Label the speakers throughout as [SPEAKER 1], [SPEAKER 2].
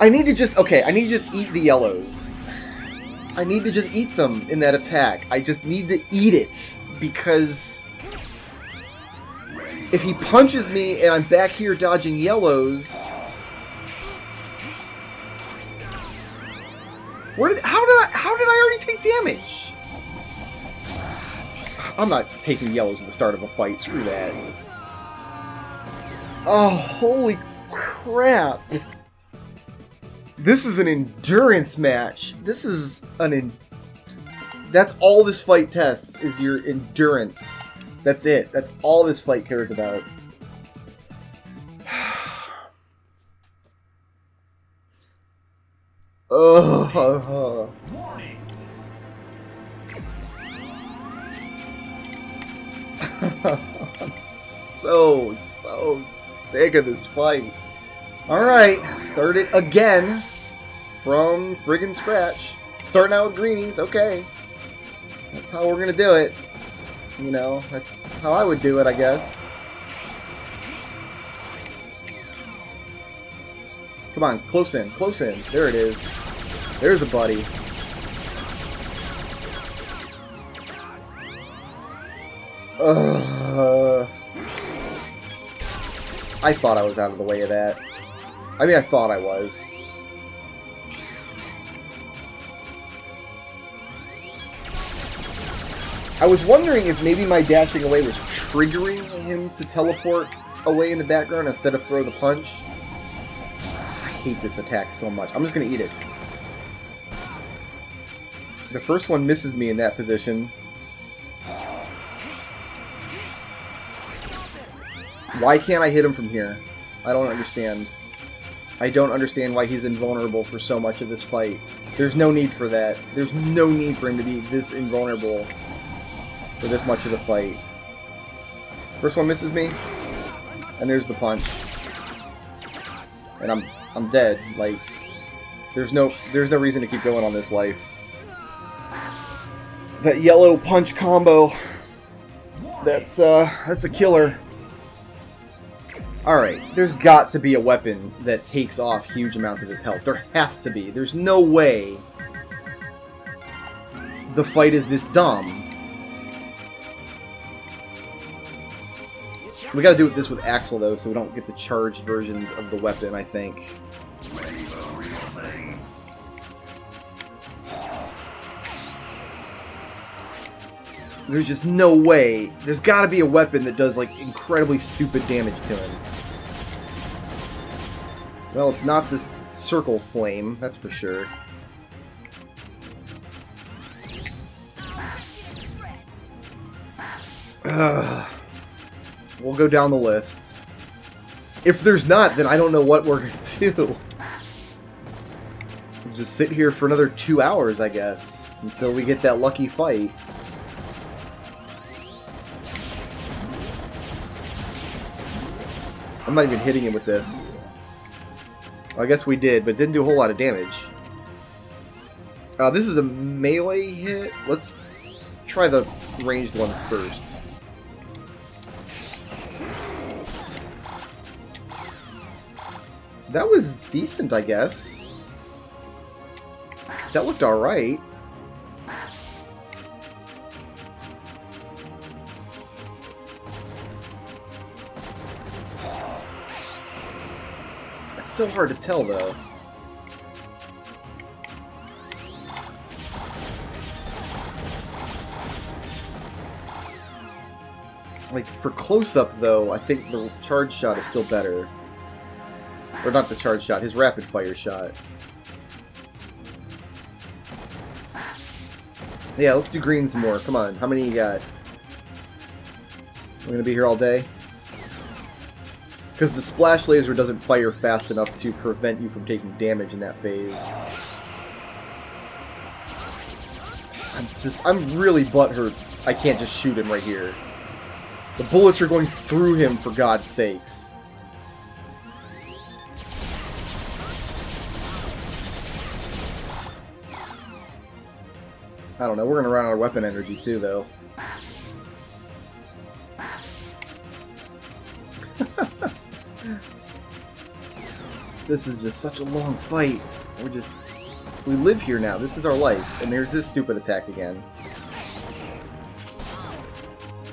[SPEAKER 1] I need to just... Okay, I need to just eat the yellows. I need to just eat them in that attack. I just need to eat it. Because... if he punches me and I'm back here dodging yellows... How did I already take damage? I'm not taking yellows at the start of a fight. Screw that. Oh, holy crap. This is an endurance match. This is an... That's all this fight tests, is your endurance. That's it. That's all this fight cares about. Oh. I'm so sick of this fight. Alright, start it again from friggin' scratch. Starting out with greenies, okay. That's how we're gonna do it. You know, that's how I would do it, I guess. Come on, close in, close in. There it is. There's a buddy. I thought I was out of the way of that. I mean, I thought I was. I was wondering if maybe my dashing away was triggering him to teleport away in the background instead of throw the punch. I hate this attack so much. I'm just going to eat it. The first one misses me in that position. Why can't I hit him from here? I don't understand. I don't understand why he's invulnerable for so much of this fight. There's no need for that. There's no need for him to be this invulnerable for this much of the fight. First one misses me, and there's the punch. And I'm dead. Like, there's no reason to keep going on this life. That yellow punch combo, that's a killer. Alright, there's got to be a weapon that takes off huge amounts of his health. There has to be. There's no way the fight is this dumb. We gotta do this with Axel, though, so we don't get the charged versions of the weapon, I think. There's just no way. There's gotta be a weapon that does, like, incredibly stupid damage to him. Well, it's not this circle flame, that's for sure. We'll go down the list. If there's not, then I don't know what we're gonna do. We'll just sit here for another 2 hours, I guess, until we get that lucky fight. I'm not even hitting him with this. Well, I guess we did, but it didn't do a whole lot of damage. This is a melee hit. Let's try the ranged ones first. That was decent, I guess. That looked alright. It's so hard to tell, though. Like, for close-up, though, I think the charge shot is still better. Or not the charge shot, his rapid fire shot. Yeah, let's do green some more. Come on, how many you got? We're gonna be here all day? Because the splash laser doesn't fire fast enough to prevent you from taking damage in that phase. I'm really butthurt I can't just shoot him right here. The bullets are going through him, for God's sakes. I don't know, we're gonna run out of weapon energy too, though. This is just such a long fight. We live here now. This is our life. And there's this stupid attack again.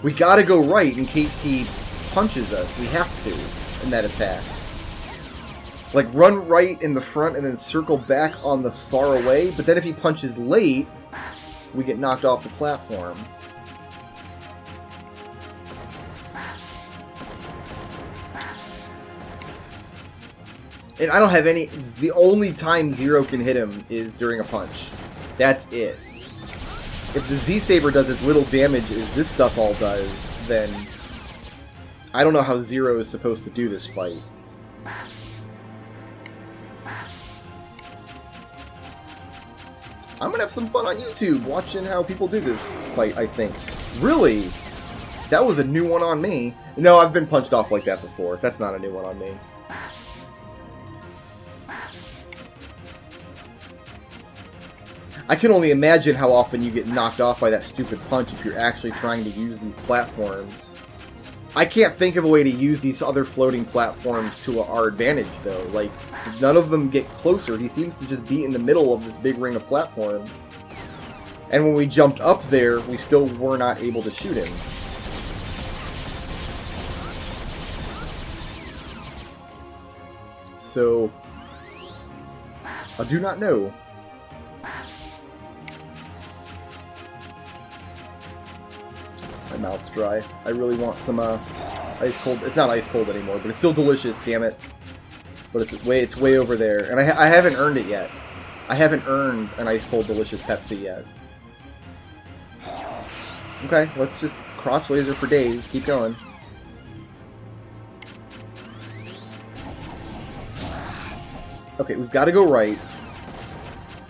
[SPEAKER 1] We gotta go right in case he punches us. We have to in that attack. Like, run right in the front and then circle back on the far away. But then if he punches late, we get knocked off the platform. And I don't have any... The only time Zero can hit him is during a punch. That's it. If the Z-Saber does as little damage as this stuff all does, then... I don't know how Zero is supposed to do this fight. I'm gonna have some fun on YouTube watching how people do this fight, I think. Really? That was a new one on me. No, I've been punched off like that before. That's not a new one on me. I can only imagine how often you get knocked off by that stupid punch if you're actually trying to use these platforms. I can't think of a way to use these other floating platforms to our advantage, though. Like, none of them get closer. He seems to just be in the middle of this big ring of platforms. And when we jumped up there, we still were not able to shoot him. So, I do not know. My mouth's dry. I really want some ice cold. It's not ice cold anymore, but it's still delicious. Damn it! But it's way over there, and I haven't earned it yet. I haven't earned an ice cold delicious Pepsi yet. Okay, let's just crotch laser for days. Keep going. Okay, we've got to go right,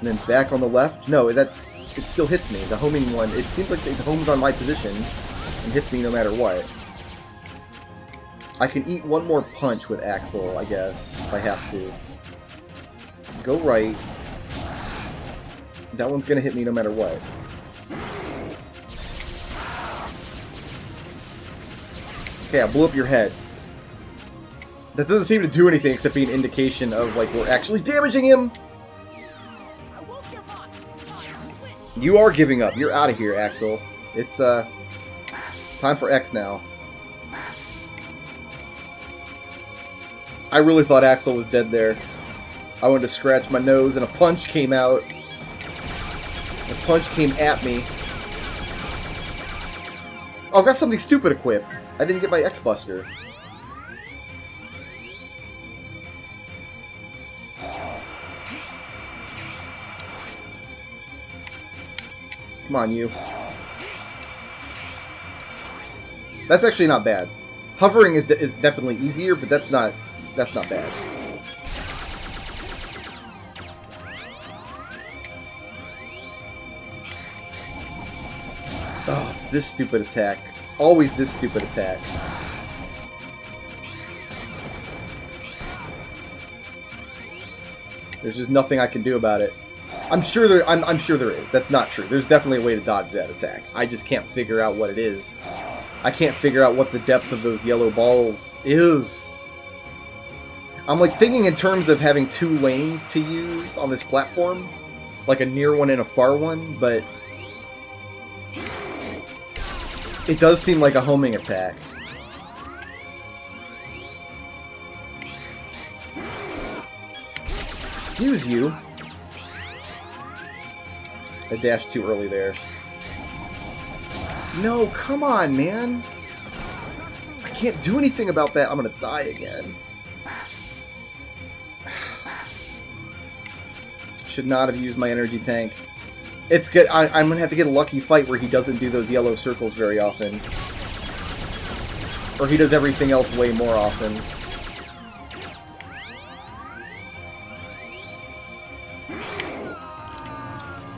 [SPEAKER 1] and then back on the left. No, it still hits me. The homing one. It seems like it homes on my position and hits me no matter what. I can eat one more punch with Axel, I guess, if I have to. Go right. That one's gonna hit me no matter what. Okay, I blew up your head. That doesn't seem to do anything except be an indication of, like, we're actually damaging him! You are giving up. You're out of here, Axel. It's, time for X now. I really thought Axel was dead there. I wanted to scratch my nose and a punch came out. A punch came at me. Oh, I've got something stupid equipped. I didn't get my X-Buster. Come on, you. That's actually not bad. Hovering is definitely easier, but that's not bad. Oh, it's this stupid attack. It's always this stupid attack. There's just nothing I can do about it. I'm sure there is. That's not true. There's definitely a way to dodge that attack. I just can't figure out what it is. I can't figure out what the depth of those yellow balls is. I'm like thinking in terms of having two lanes to use on this platform. Like a near one and a far one, but it does seem like a homing attack. Excuse you. I dashed too early there. No, come on, man. I can't do anything about that. I'm gonna die again. Should not have used my energy tank. It's good. I'm gonna have to get a lucky fight where he doesn't do those yellow circles very often. Or he does everything else way more often.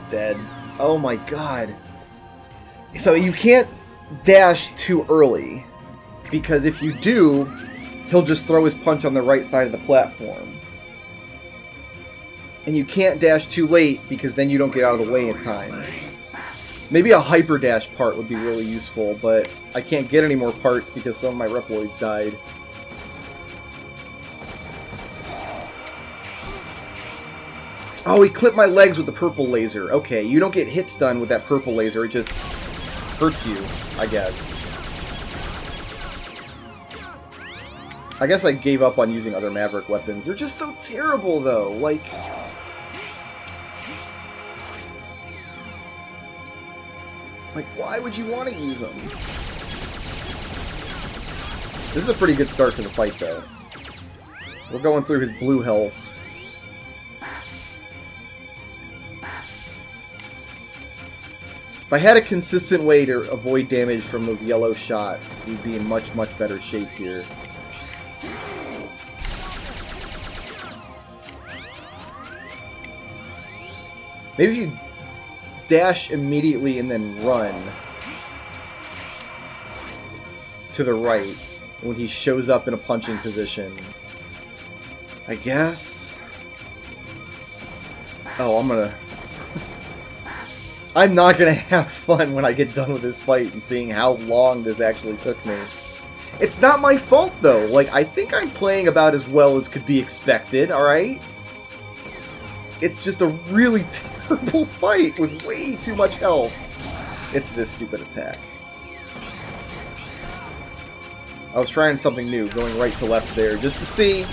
[SPEAKER 1] Dead. Oh my god. So you can't dash too early, because if you do, he'll just throw his punch on the right side of the platform. And you can't dash too late, because then you don't get out of the way in time. Maybe a hyper dash part would be really useful, but I can't get any more parts because some of my Reploids died. Oh, he clipped my legs with the purple laser. Okay, you don't get hit stun with that purple laser. It just hurts you, I guess. I guess I gave up on using other Maverick weapons. They're just so terrible, though. Like... why would you want to use them? This is a pretty good start to the fight, though. We're going through his blue health. If I had a consistent way to avoid damage from those yellow shots, we'd be in much, much better shape here. Maybe if you dash immediately and then run to the right when he shows up in a punching position. I guess. Oh, I'm not gonna have fun when I get done with this fight and seeing how long this actually took me. It's not my fault, though. Like, I think I'm playing about as well as could be expected, alright? It's just a really terrible fight with way too much health. It's this stupid attack. I was trying something new, going right to left there, just to see.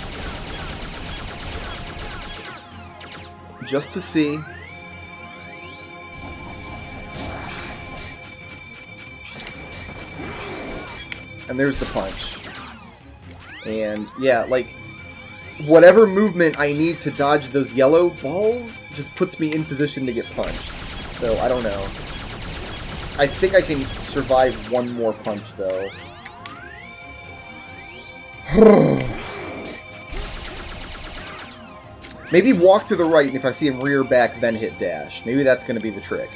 [SPEAKER 1] Just to see. And there's the punch. And, yeah, like, whatever movement I need to dodge those yellow balls just puts me in position to get punched. So, I don't know. I think I can survive one more punch, though. Maybe walk to the right, and if I see him rear back, then hit dash. Maybe that's going to be the trick.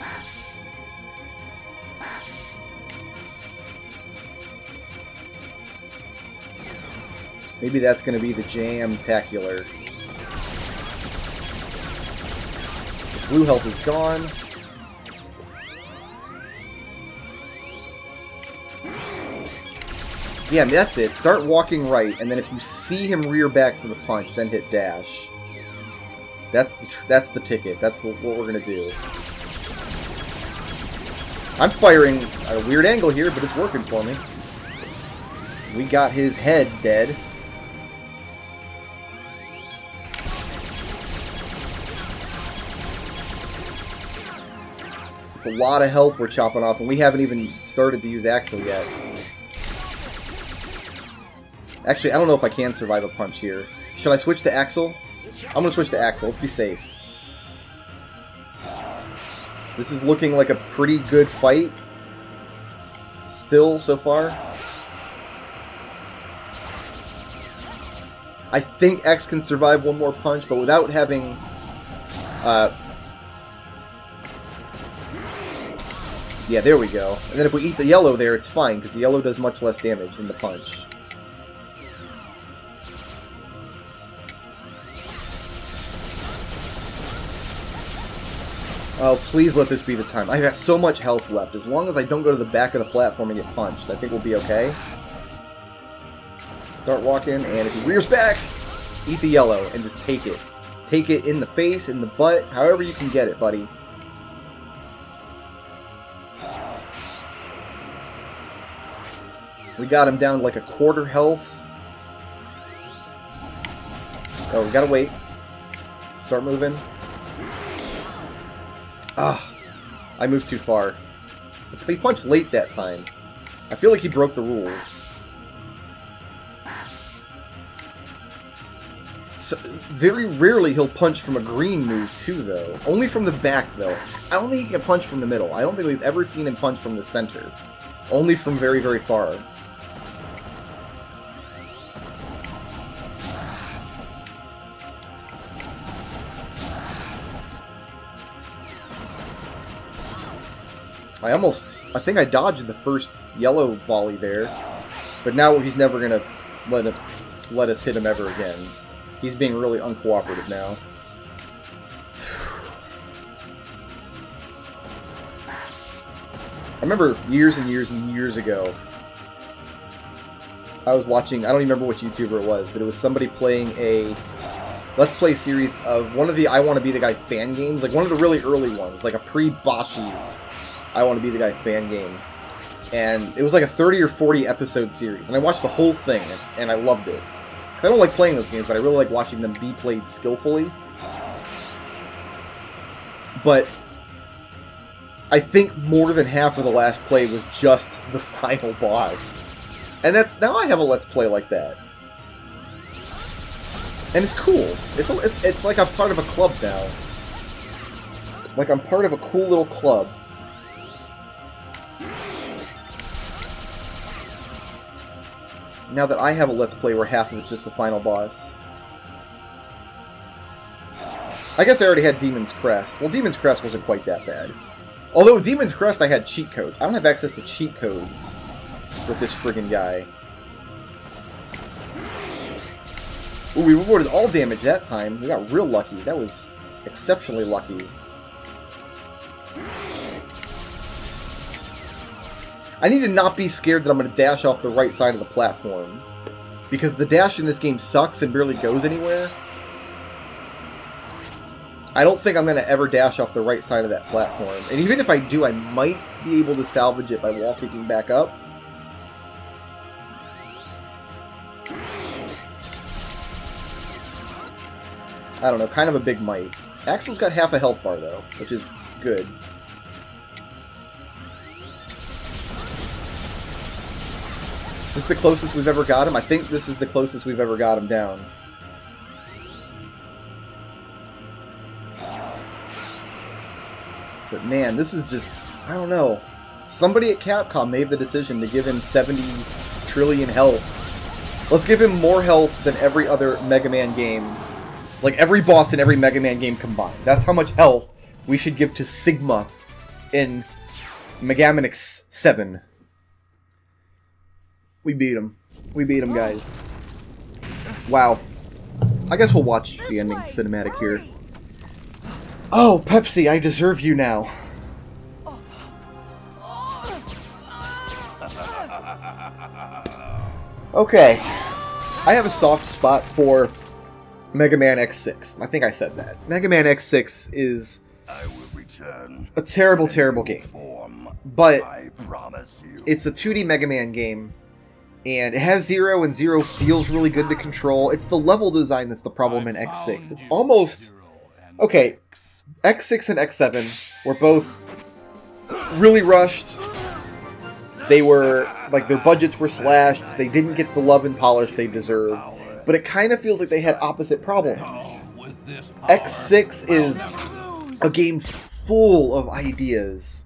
[SPEAKER 1] Maybe that's going to be the jam-tacular. The blue health is gone. Yeah, that's it. Start walking right, and then if you see him rear back for the punch, then hit dash. That's the ticket. That's what we're going to do. I'm firing at a weird angle here, but it's working for me. We got his head dead. It's a lot of health we're chopping off, and we haven't even started to use Axel yet. Actually, I don't know if I can survive a punch here. Should I switch to Axel? I'm going to switch to Axel. Let's be safe. This is looking like a pretty good fight. Still, so far. I think X can survive one more punch, but without having... yeah, there we go. And then if we eat the yellow there, it's fine, because the yellow does much less damage than the punch. Oh, please let this be the time. I've got so much health left. As long as I don't go to the back of the platform and get punched, I think we'll be okay. Start walking, and if he rears back, eat the yellow and just take it. Take it in the face, in the butt, however you can get it, buddy. We got him down to like a quarter health. Oh, we gotta wait. Start moving. Ah, I moved too far. He punched late that time. I feel like he broke the rules. So, very rarely he'll punch from a green move too, though. Only from the back, though. I don't think he can punch from the middle. I don't think we've ever seen him punch from the center. Only from very, very far. I think I dodged the first yellow volley there, but now he's never going to let us hit him ever again. He's being really uncooperative now. I remember years and years and years ago, I was watching, I don't even remember which YouTuber it was, but it was somebody playing a Let's Play series of one of the I Want to Be the Guy fan games, like one of the really early ones, like a pre-Boshi I Want to Be the Guy fan game. And it was like a 30 or 40 episode series, and I watched the whole thing, and I loved it. Because I don't like playing those games, but I really like watching them be played skillfully. But I think more than half of the last play was just the final boss. And now I have a Let's Play like that. And it's cool. It's like I'm part of a club now. Like I'm part of a cool little club. Now that I have a Let's Play where half of it's just the final boss. I guess I already had Demon's Crest. Well, Demon's Crest wasn't quite that bad. Although, Demon's Crest I had cheat codes. I don't have access to cheat codes with this friggin' guy. Ooh, we avoided all damage that time. We got real lucky. That was exceptionally lucky. I need to not be scared that I'm going to dash off the right side of the platform. Because the dash in this game sucks and barely goes anywhere. I don't think I'm going to ever dash off the right side of that platform. And even if I do, I might be able to salvage it by wall kicking back up. I don't know, kind of a big might. Axel's got half a health bar, though, which is good. Is this the closest we've ever got him? I think this is the closest we've ever got him down. But man, this is just, I don't know. Somebody at Capcom made the decision to give him 70 trillion health. Let's give him more health than every other Mega Man game. Like every boss in every Mega Man game combined. That's how much health we should give to Sigma in Megaman X7. We beat him. We beat him, guys. Wow. I guess we'll watch the ending cinematic here. Oh, Pepsi, I deserve you now. Okay. I have a soft spot for Mega Man X6. I think I said that. Mega Man X6 is a terrible, terrible game. But it's a 2D Mega Man game. And it has Zero, and Zero feels really good to control. It's the level design that's the problem in X6. It's almost... Okay, X6 and X7 were both really rushed. They were... like, their budgets were slashed. They didn't get the love and polish they deserved. But it kind of feels like they had opposite problems. X6 is a game full of ideas.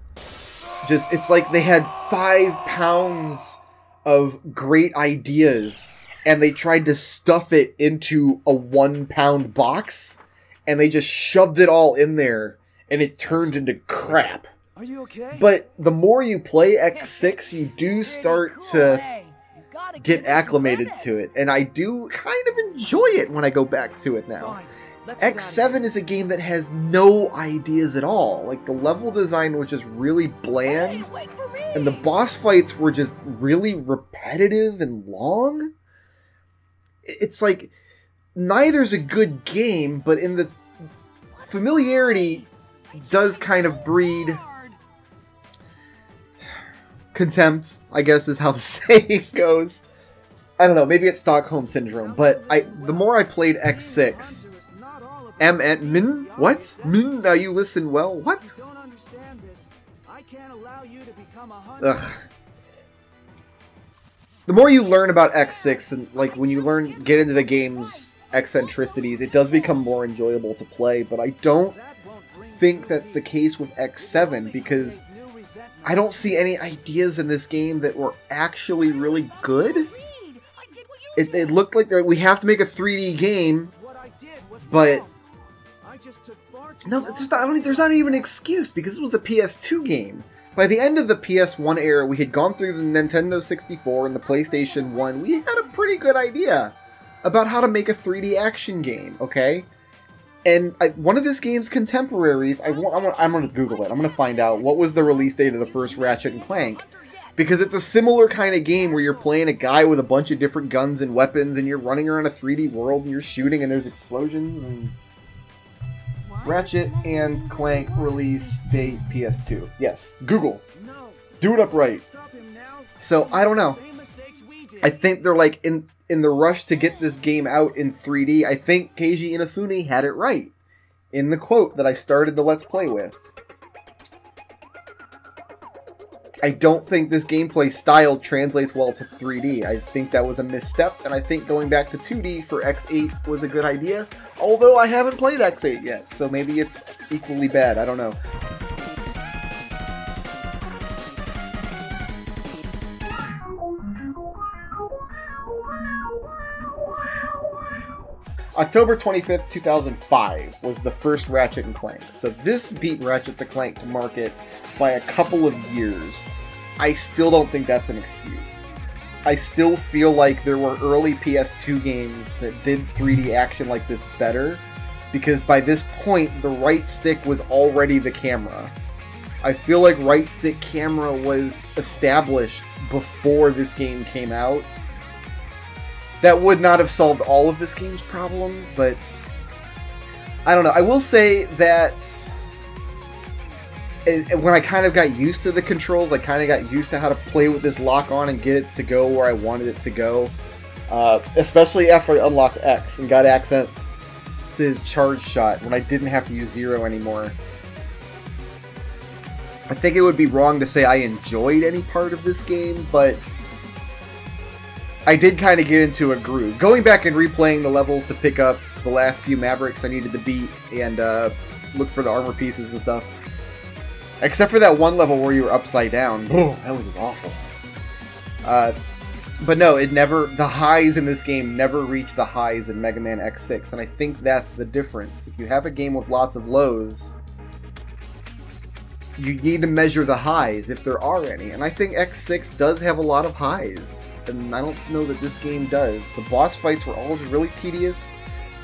[SPEAKER 1] Just, it's like they had 5 pounds of great ideas, and they tried to stuff it into a 1-pound box, and they just shoved it all in there, and it turned into crap.
[SPEAKER 2] Are you okay?
[SPEAKER 1] But the more you play X6, you do start to get acclimated to it, and I do kind of enjoy it when I go back to it now. X7 is a game that has no ideas at all. Like, the level design was just really bland, and the boss fights were just really repetitive and long. It's like, neither's a good game, but in the familiarity does kind of breed contempt, I guess is how the saying goes. I don't know, maybe it's Stockholm Syndrome, but the more I played X6... Min? What? Min? Now you listen well? What? Ugh. The more you learn about X6, and like when you get into the game's eccentricities, it does become more enjoyable to play, but I don't think that's the case with X7, because I don't see any ideas in this game that were actually really good. It looked like we have to make a 3D game, but... No, there's not even an excuse, because this was a PS2 game. By the end of the PS1 era, we had gone through the Nintendo 64 and the PlayStation 1. We had a pretty good idea about how to make a 3D action game, okay? And one of this game's contemporaries, I'm going to Google it. I'm going to find out what was the release date of the first Ratchet & Clank. Because it's a similar kind of game where you're playing a guy with a bunch of different guns and weapons, and you're running around a 3D world, and you're shooting, and there's explosions, and... Ratchet and Clank release date PS2. Yes, Google. Do it upright. So, I don't know. I think they're like, in the rush to get this game out in 3D, I think Keiji Inafune had it right. In the quote that I started the Let's Play with. I don't think this gameplay style translates well to 3D. I think that was a misstep, and I think going back to 2D for X8 was a good idea. Although I haven't played X8 yet, so maybe it's equally bad. I don't know. October 25th, 2005 was the first Ratchet & Clank. So this beat Ratchet & Clank to market by a couple of years. I still don't think that's an excuse. I still feel like there were early PS2 games that did 3D action like this better, because by this point, the right stick was already the camera. I feel like right stick camera was established before this game came out. That would not have solved all of this game's problems, but I don't know. I will say that when I kind of got used to the controls, I kind of got used to how to play with this lock on and get it to go where I wanted it to go. Especially after I unlocked X and got access to his charge shot when I didn't have to use Zero anymore. I think it would be wrong to say I enjoyed any part of this game, but I did kind of get into a groove. Going back and replaying the levels to pick up the last few Mavericks I needed to beat and look for the armor pieces and stuff. Except for that one level where you were upside down. Oh, that was awful. But no, the highs in this game never reach the highs in Mega Man X6, and I think that's the difference. If you have a game with lots of lows, you need to measure the highs, if there are any. And I think X6 does have a lot of highs, and I don't know that this game does. The boss fights were all just really tedious.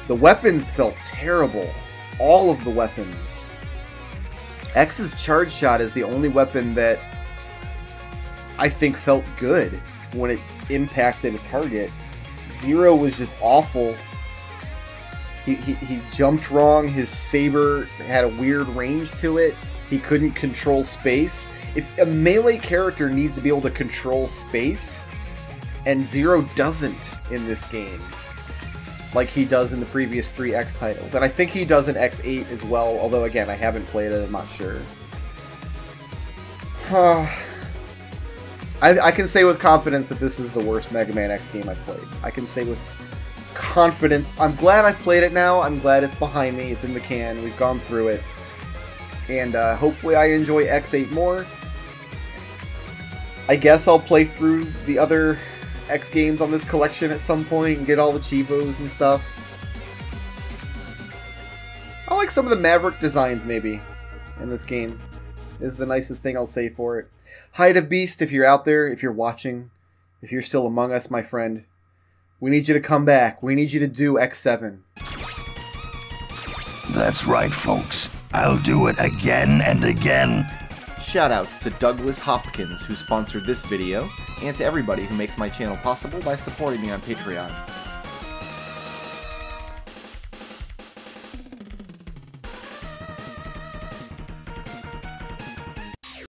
[SPEAKER 1] The weapons felt terrible. All of the weapons. X's charge shot is the only weapon that I think felt good when it impacted a target. Zero was just awful. He jumped wrong. His saber had a weird range to it. He couldn't control space. If a melee character needs to be able to control space, and Zero doesn't in this game, like he does in the previous 3 X titles. And I think he does in X8 as well, although again, I haven't played it, I'm not sure. I can say with confidence that this is the worst Mega Man X game I've played. I can say with confidence. I'm glad I played it now. I'm glad it's behind me. It's in the can. We've gone through it. And hopefully I enjoy X8 more. I guess I'll play through the other X games on this collection at some point and get all the Chivos and stuff. I like some of the Maverick designs, maybe, in this game. Is the nicest thing I'll say for it. Hide of Beast, if you're out there, if you're watching, if you're still among us, my friend, we need you to come back. We need you to do X7.
[SPEAKER 2] That's right, folks. I'll do it again and again.
[SPEAKER 1] Shoutouts to Douglas Hopkins, who sponsored this video, and to everybody who makes my channel possible by supporting me on Patreon.